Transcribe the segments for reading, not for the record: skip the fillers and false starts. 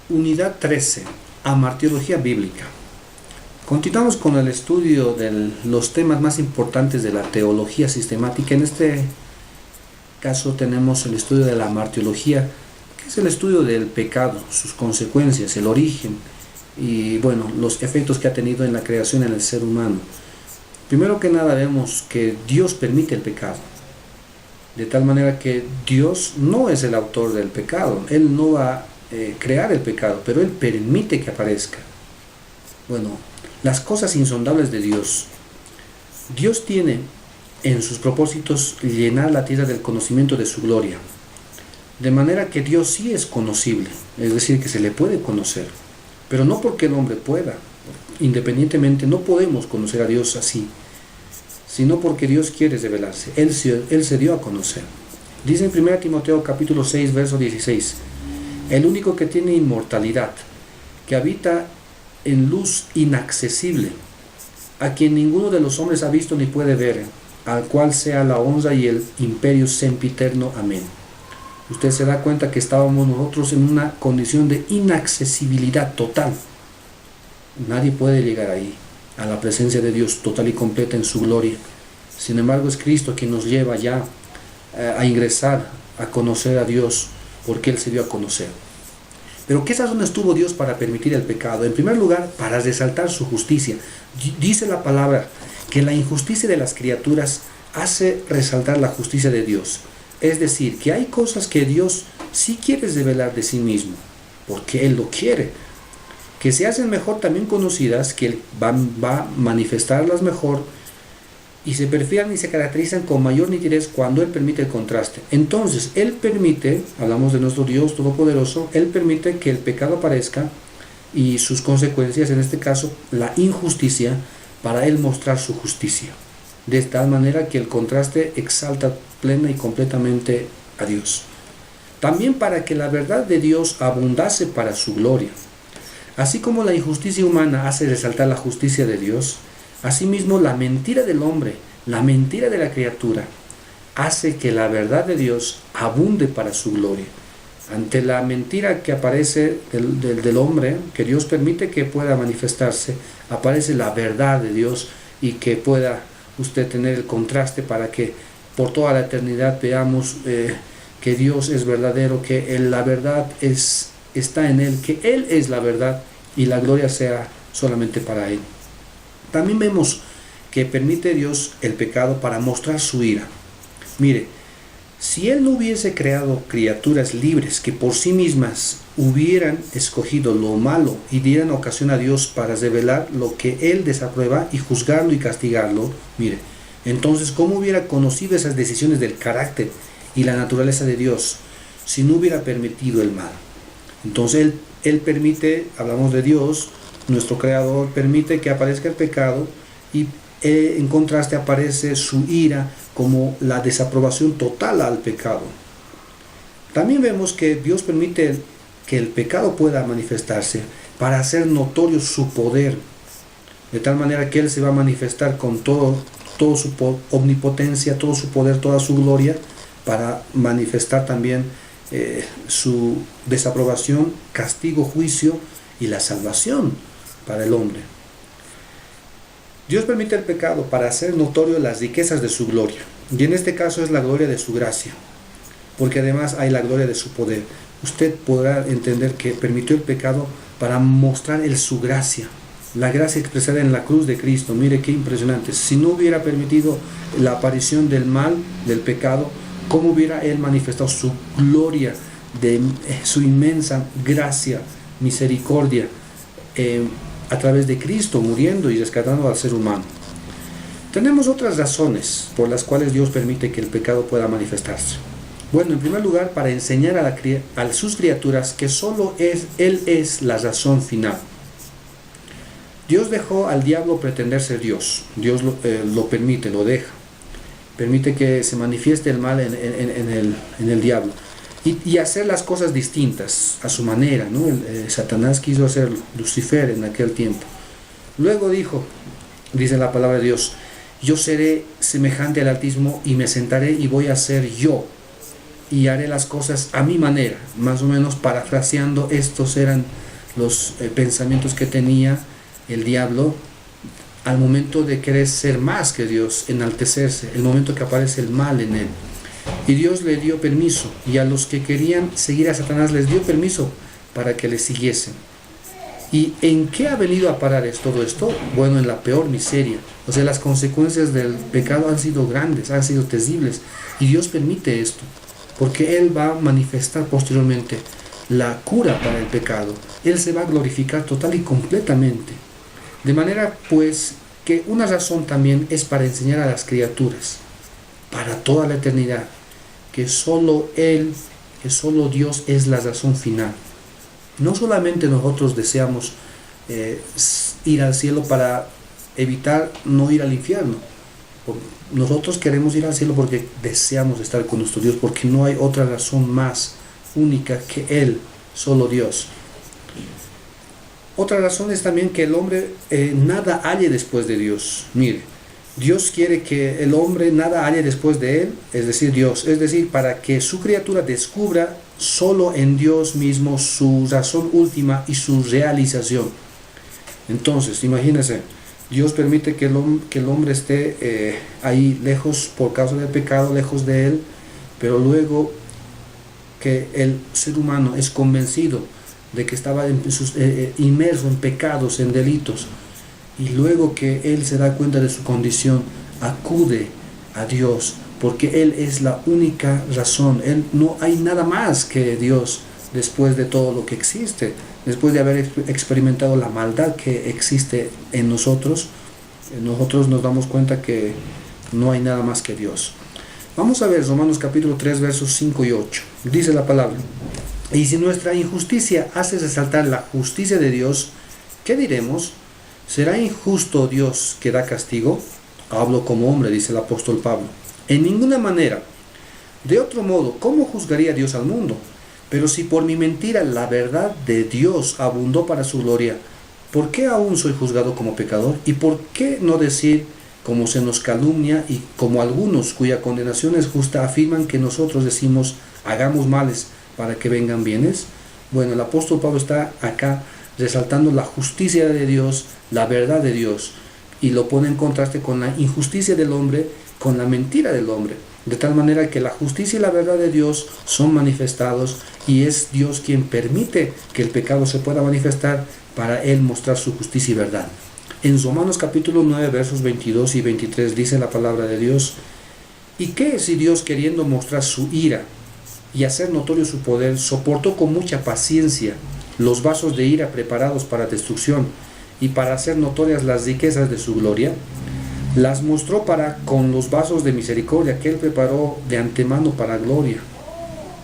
Unidad 13. Amartiología bíblica. Continuamos con el estudio de los temas más importantes de la teología sistemática. En este caso tenemos el estudio de la amartiología, que es el estudio del pecado, sus consecuencias, el origen y los efectos que ha tenido en la creación en el ser humano. Primero que nada vemos que Dios permite el pecado, de tal manera que Dios no es el autor del pecado. Él no va a crear el pecado, pero Él permite que aparezca. Las cosas insondables de Dios. Dios tiene en sus propósitos llenar la tierra del conocimiento de su gloria, de manera que Dios sí es conocible, es decir, que se le puede conocer, pero no porque el hombre pueda. Independientemente, no podemos conocer a Dios así, sino porque Dios quiere revelarse. Él se dio a conocer. Dice en 1 Timoteo capítulo 6, verso 16, el único que tiene inmortalidad, que habita en luz inaccesible, a quien ninguno de los hombres ha visto ni puede ver, al cual sea la honra y el imperio sempiterno. Amén. Usted se da cuenta que estábamos nosotros en una condición de inaccesibilidad total. Nadie puede llegar ahí, a la presencia de Dios total y completa en su gloria. Sin embargo, es Cristo quien nos lleva ya a ingresar, a conocer a Dios, porque Él se dio a conocer. Pero ¿qué razones tuvo Dios para permitir el pecado? En primer lugar, para resaltar su justicia. Dice la palabra que la injusticia de las criaturas hace resaltar la justicia de Dios. Es decir, que hay cosas que Dios sí quiere revelar de sí mismo, porque Él lo quiere, que se hacen mejor también conocidas, que Él va a manifestarlas mejor, y se perfilan y se caracterizan con mayor nitidez cuando Él permite el contraste. Entonces, Él permite, hablamos de nuestro Dios Todopoderoso, Él permite que el pecado aparezca y sus consecuencias, en este caso, la injusticia, para Él mostrar su justicia. De tal manera que el contraste exalta plena y completamente a Dios. También para que la verdad de Dios abundase para su gloria. Así como la injusticia humana hace resaltar la justicia de Dios, asimismo la mentira del hombre, la mentira de la criatura, hace que la verdad de Dios abunde para su gloria. Ante la mentira que aparece del hombre, que Dios permite que pueda manifestarse, aparece la verdad de Dios, y que pueda usted tener el contraste para que por toda la eternidad veamos que Dios es verdadero, que la verdad está en Él, que Él es la verdad, y la gloria sea solamente para Él. También vemos que permite Dios el pecado para mostrar su ira. Mire, si Él no hubiese creado criaturas libres que por sí mismas hubieran escogido lo malo y dieran ocasión a Dios para revelar lo que Él desaprueba y juzgarlo y castigarlo, mire, entonces ¿cómo hubiera conocido esas decisiones del carácter y la naturaleza de Dios si no hubiera permitido el mal? Entonces Él permite, hablamos de Dios, nuestro Creador, permite que aparezca el pecado, y en contraste aparece su ira como la desaprobación total al pecado. También vemos que Dios permite que el pecado pueda manifestarse para hacer notorio su poder, de tal manera que Él se va a manifestar con todo su omnipotencia, todo su poder, toda su gloria, para manifestar también su desaprobación, castigo, juicio y la salvación para el hombre. Dios permite el pecado para hacer notorio las riquezas de su gloria, y en este caso es la gloria de su gracia, porque además hay la gloria de su poder. Usted podrá entender que permitió el pecado para mostrar su gracia, la gracia expresada en la cruz de Cristo. Mire qué impresionante. Si no hubiera permitido la aparición del mal, del pecado, ¿cómo hubiera Él manifestado su gloria, de su inmensa gracia, misericordia, a través de Cristo muriendo y rescatando al ser humano? Tenemos otras razones por las cuales Dios permite que el pecado pueda manifestarse. En primer lugar, para enseñar a sus criaturas que solo Él es la razón final. Dios dejó al diablo pretender ser Dios. Dios lo permite, lo deja. Permite que se manifieste el mal en el diablo. Y hacer las cosas distintas a su manera, ¿no? Satanás quiso hacer Lucifer en aquel tiempo. Luego dice la palabra de Dios, yo seré semejante al Altísimo y me sentaré y voy a ser yo. y haré las cosas a mi manera. Más o menos parafraseando, estos eran los pensamientos que tenía el diablo al momento de querer ser más que Dios, enaltecerse, el momento que aparece el mal en él. Y Dios le dio permiso, y a los que querían seguir a Satanás les dio permiso para que le siguiesen. ¿Y en qué ha venido a parar todo esto? Bueno, en la peor miseria. O sea, las consecuencias del pecado han sido grandes, han sido terribles, y Dios permite esto, porque Él va a manifestar posteriormente la cura para el pecado. Él se va a glorificar total y completamente. De manera, pues, que una razón también es para enseñar a las criaturas, para toda la eternidad, que solo Él, que solo Dios es la razón final. No solamente nosotros deseamos ir al cielo para evitar no ir al infierno. Nosotros queremos ir al cielo porque deseamos estar con nuestro Dios, porque no hay otra razón más única que Él, solo Dios. Otra razón es también que el hombre nada halle después de Dios. Mire, Dios quiere que el hombre nada halle después de Él, es decir, Dios. Es decir, para que su criatura descubra solo en Dios mismo su razón última y su realización. Entonces, imagínense, Dios permite que el hombre esté ahí lejos por causa del pecado, lejos de Él, pero luego que el ser humano es convencido de que estaba inmerso en pecados, en delitos, y luego que él se da cuenta de su condición, acude a Dios, porque Él es la única razón. No hay nada más que Dios después de todo lo que existe, después de haber experimentado la maldad que existe en nosotros. Nosotros nos damos cuenta que no hay nada más que Dios. Vamos a ver Romanos capítulo 3 versos 5 y 8. Dice la palabra: y si nuestra injusticia hace resaltar la justicia de Dios, ¿qué diremos? ¿Será injusto Dios que da castigo? Hablo como hombre, dice el apóstol Pablo. En ninguna manera. De otro modo, ¿cómo juzgaría Dios al mundo? Pero si por mi mentira la verdad de Dios abundó para su gloria, ¿por qué aún soy juzgado como pecador? ¿Y por qué no decir, como se nos calumnia y como algunos cuya condenación es justa afirman que nosotros decimos, hagamos males para que vengan bienes? Bueno, el apóstol Pablo está acá resaltando la justicia de Dios, la verdad de Dios, y lo pone en contraste con la injusticia del hombre, con la mentira del hombre, de tal manera que la justicia y la verdad de Dios son manifestados, y es Dios quien permite que el pecado se pueda manifestar para Él mostrar su justicia y verdad. En Romanos capítulo 9 versos 22 y 23 dice la palabra de Dios: ¿y qué si Dios, queriendo mostrar su ira y hacer notorio su poder, soportó con mucha paciencia los vasos de ira preparados para destrucción y para hacer notorias las riquezas de su gloria? Las mostró para con los vasos de misericordia que Él preparó de antemano para gloria.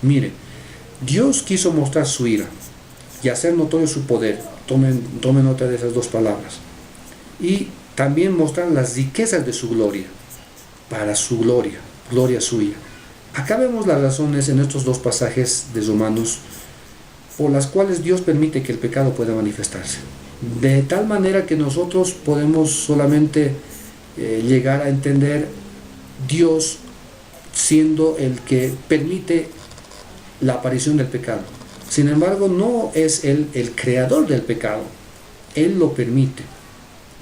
Mire, Dios quiso mostrar su ira y hacer notorio su poder. Tomen nota de esas dos palabras. Y también mostrar las riquezas de su gloria, para su gloria, gloria suya. Acá vemos las razones en estos dos pasajes de Romanos por las cuales Dios permite que el pecado pueda manifestarse. De tal manera que nosotros podemos solamente llegar a entender Dios siendo el que permite la aparición del pecado. Sin embargo, no es Él el creador del pecado. Él lo permite.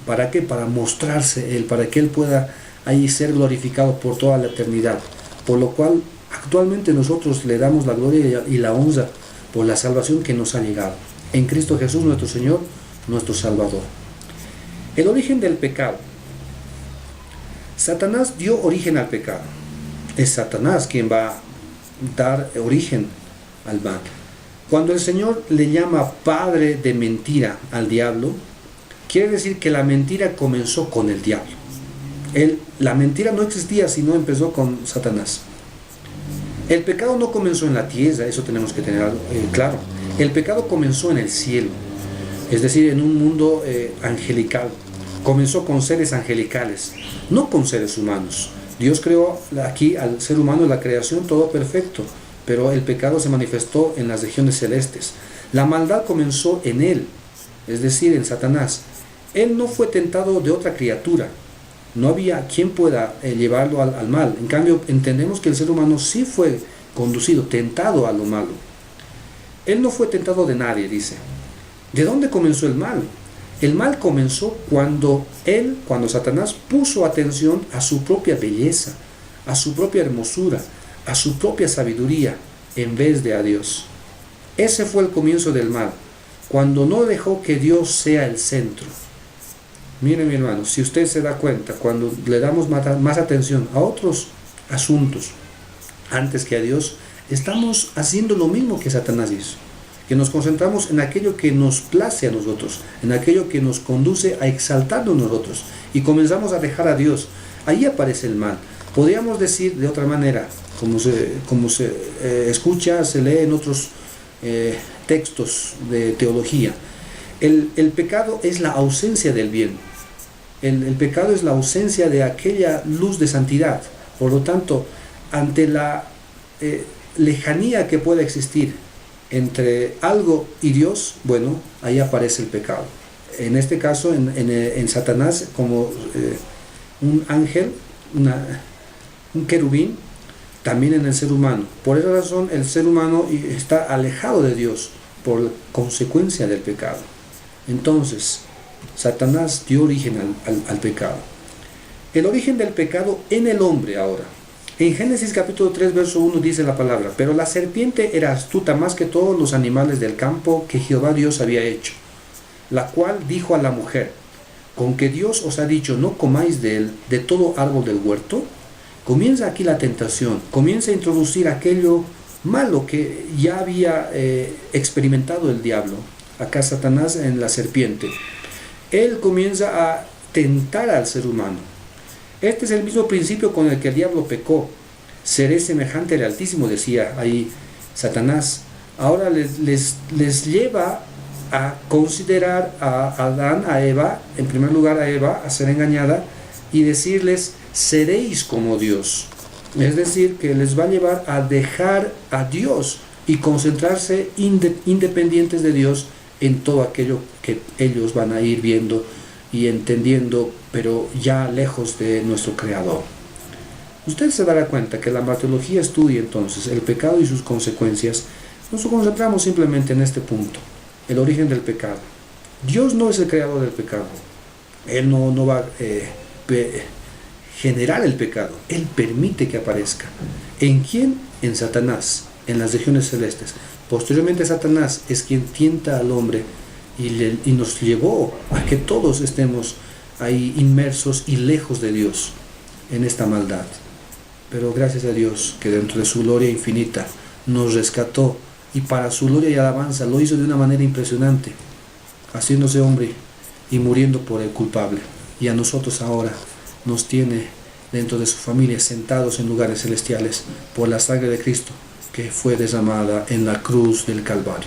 ¿Para qué? Para mostrarse Él, para que Él pueda ahí ser glorificado por toda la eternidad. Por lo cual, actualmente nosotros le damos la gloria y la honra por la salvación que nos ha llegado. En Cristo Jesús, nuestro Señor, nuestro Salvador. El origen del pecado. Satanás dio origen al pecado. Es Satanás quien va a dar origen al mal. Cuando el Señor le llama padre de mentira al diablo, quiere decir que la mentira comenzó con el diablo. La mentira no existía sino empezó con Satanás. El pecado no comenzó en la tierra, eso tenemos que tener claro. El pecado comenzó en el cielo, es decir, en un mundo angelical. Comenzó con seres angelicales, no con seres humanos. Dios creó aquí al ser humano en la creación todo perfecto, pero el pecado se manifestó en las regiones celestes. La maldad comenzó en él, es decir, en Satanás. Él no fue tentado de otra criatura. No había quien pueda llevarlo al mal. En cambio, entendemos que el ser humano sí fue conducido, tentado a lo malo. Él no fue tentado de nadie, dice. ¿De dónde comenzó el mal? El mal comenzó cuando Satanás puso atención a su propia belleza, a su propia hermosura, a su propia sabiduría, en vez de a Dios. Ese fue el comienzo del mal, cuando no dejó que Dios sea el centro. Miren, mi hermano, si usted se da cuenta, cuando le damos más atención a otros asuntos antes que a Dios, estamos haciendo lo mismo que Satanás hizo, que nos concentramos en aquello que nos place a nosotros, en aquello que nos conduce a exaltarnos nosotros, y comenzamos a dejar a Dios. Ahí aparece el mal. Podríamos decir de otra manera, como se escucha, se lee en otros textos de teología, el pecado es la ausencia del bien. El pecado es la ausencia de aquella luz de santidad. Por lo tanto, ante la lejanía que pueda existir entre algo y Dios, bueno, ahí aparece el pecado. En este caso, en Satanás, como un ángel, un querubín, también en el ser humano. Por esa razón, el ser humano está alejado de Dios por consecuencia del pecado. Entonces, Satanás dio origen al pecado. El origen del pecado en el hombre ahora. En Génesis capítulo 3, verso 1 dice la palabra: pero la serpiente era astuta más que todos los animales del campo que Jehová Dios había hecho, la cual dijo a la mujer: ¿con que Dios os ha dicho no comáis de todo árbol del huerto? Comienza aquí la tentación, comienza a introducir aquello malo que ya había experimentado el diablo. Acá Satanás en la serpiente. Él comienza a tentar al ser humano. Este es el mismo principio con el que el diablo pecó. Seré semejante al Altísimo, decía ahí Satanás. Ahora les lleva a considerar a Adán, a Eva, en primer lugar a Eva, a ser engañada, y decirles: seréis como Dios. Es decir, que les va a llevar a dejar a Dios y concentrarse independientes de Dios en todo aquello que ellos van a ir viendo y entendiendo, pero ya lejos de nuestro Creador. Usted se dará cuenta que la martirología estudia entonces el pecado y sus consecuencias. Nos concentramos simplemente en este punto, el origen del pecado. Dios no es el creador del pecado. Él no va a generar el pecado. Él permite que aparezca. ¿En quién? En Satanás, en las regiones celestes. Posteriormente, Satanás es quien tienta al hombre y nos llevó a que todos estemos ahí inmersos y lejos de Dios en esta maldad. Pero gracias a Dios, que dentro de su gloria infinita nos rescató, y para su gloria y alabanza lo hizo de una manera impresionante, haciéndose hombre y muriendo por el culpable. Y a nosotros ahora nos tiene dentro de su familia, sentados en lugares celestiales por la sangre de Cristo que fue derramada en la cruz del Calvario.